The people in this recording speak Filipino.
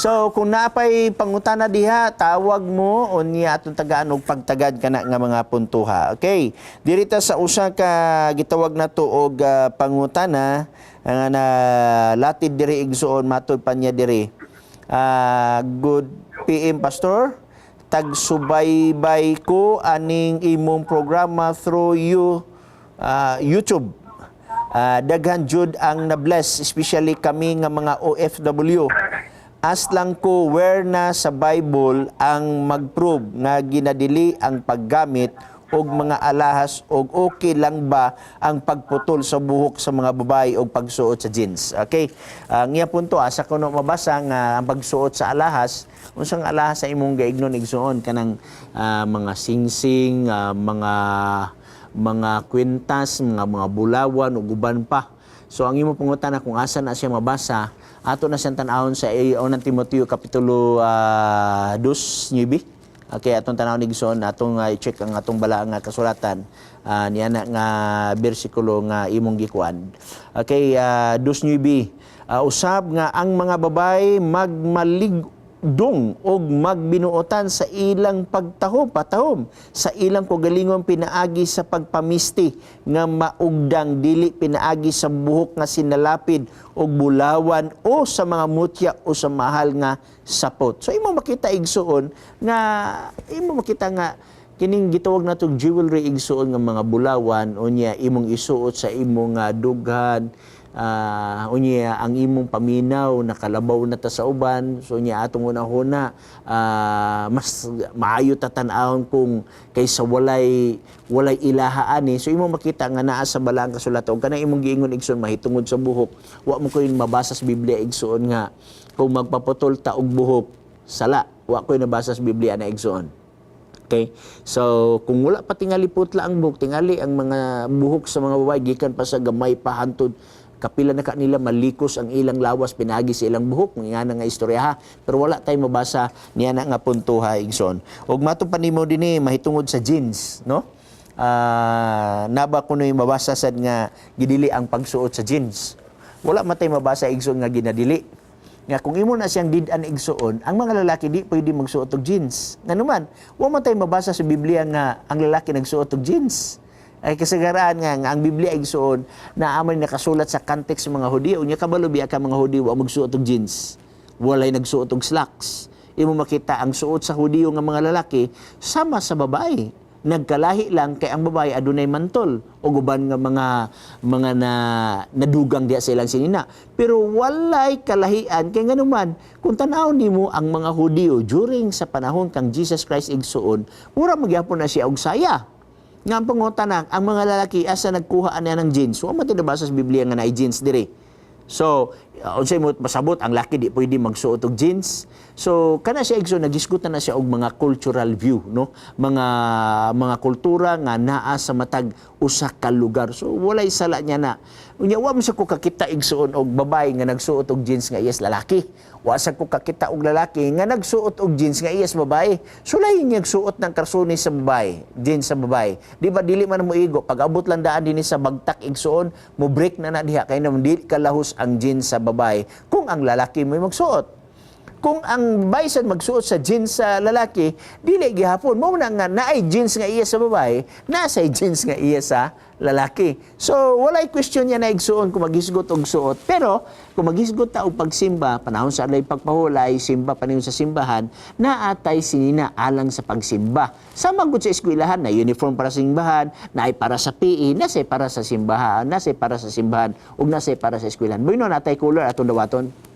So kung napay pangutana diha, tawag mo unya atong tagaan og pagtagad kana nga mga puntuha. Okay. Dirita sa usa ka gitawag nato og pangutana nga na latid diri igsuon matud pa niya diri. Good PM Pastor. Tagsubaybay ko aning imong programa through YouTube. Daghan jud ang na-bless, especially kami nga mga OFW. As lang ko where na sa Bible ang mag-prove nga ginadili ang paggamit og mga alahas og okay lang ba ang pagputol sa buhok sa mga babae og pagsuot sa jeans. Okay? Ngiya punto asa ko no mabasa nga ang pagsuot sa alahas, unsang alahas sa imong gaignon igsuon kanang mga singsing, mga kwintas, mga bulawan ug uban pa. So ang imong pangutana kung asa na siya mabasa, ato na siyang tan-awon sa unang Timoteo kapitulo 2:9. Okay, atong tanaw ni Gison, atong i-check ang atong bala nga kasulatan niya na nga bersikulo nga imong gikuan. Okay, 2:9. Usab nga ang mga babae magmaligdong og magbinuotan sa ilang patahom sa ilang kagalingon pinaagi sa pagpamisti nga maugdang dili pinaagi sa buhok nga sinalapid og bulawan o sa mga mutya o sa mahal nga sapot. So imo makita igsuon nga kining gitawag natong jewelry igsuon nga mga bulawan unya imong isuot sa imong dughan. Unya ang imong paminaw nakalabaw na ta sa uban, so unya atong una-una mas maayo ta tan-awon kung kaysa walay ilaha ani. So imo makita nga naa sa balang kasulatan kanang imong giingon igsoon mahitungod sa buhok, wa mo koy mabasa sa Biblia igsoon nga kung magpaputol ta og buhok sala, wa koy nabasa sa Biblia na igsoon. Okay? So, kung wala pa tingali putla ang buhok, tingali ang mga buhok sa mga babae, gikan pa sa gamay pa hantod, kapila na kanila malikos ang ilang lawas, pinagi sa ilang buhok, nga na nga istorya ha. Pero wala tayo mabasa niya na nga puntuha, Igsoon. Ug matong panimo din mahitungod sa jeans, no? Naba ko yung mabasa sad nga gidili ang pagsuot sa jeans. Wala matay mabasa, Igsoon, nga ginadili. Nga kung imo na siyang did-an igsuon, ang mga lalaki di pwede magsuot og jeans. Nga naman, wa man tay mabasa sa Biblia nga ang lalaki nagsuot og jeans. Ay kasagaraan nga ang Biblia igsuon na amay nakasulat sa context ng mga Hudiyo. Unya kabalo biya ka mga Hudiyo wa magsuot og jeans. Walay nagsuot og slacks. Imo makita ang suot sa Hudiyo nga mga lalaki sama sa babae. Nagkalahi lang kay ang babae adunay mantol o guban nga mga nadugang diya sa ilang sinina. Pero walay kalahian kay nganuman kung tan-aw nimo ang mga Hudiyo during sa panahon kang Jesus Christ igsuon, mura magyapon na siya og saya. Nga ang pangutana, ang mga lalaki asa nagkuha na ng jeans. Wa man tinabasa sa Biblia nga naay jeans diri. So, unsay mo pasabot ang laki di pwede magsuot og jeans. So, kana siya igsoon nagisgutan na siya og mga cultural view, no? Mga kultura nga naa sa matag usa ka lugar. So, walay sala niya na. Unya wa man sa ko kakita igsoon og babae nga nagsuot og jeans nga iyas lalaki. Wa sa ko kakita og lalaki nga nagsuot og jeans nga iyas babae. So, lain niya suot ng karsones sa babae, jeans sa babae. Di ba dili man mo igo pag abot lang daan dinhi sa bagtak igsoon, mo break na diha kay naman dili kalahos ang jeans sa babae kung ang lalaki mo magsuot. Kung ang baysan magsuot sa jeans sa lalaki, dili gihapon mo na nga naay jeans nga iya sa babae, nasa jeans nga iya sa lalaki. So walay question niya na igsuon kung maghisgot og suot. Pero kung maghisgot ta og pagsimba, panahon sa alay pagpahulay, simba paningon sa simbahan, naatay sinina alang sa pagsimba. Sama gud sa eskwelahan na uniform para sa simbahan, naay para sa PE, nasay para sa simbahan, nasay para sa simbahan, ug nasay para sa eskwelahan. Buino natay color atong dawaton.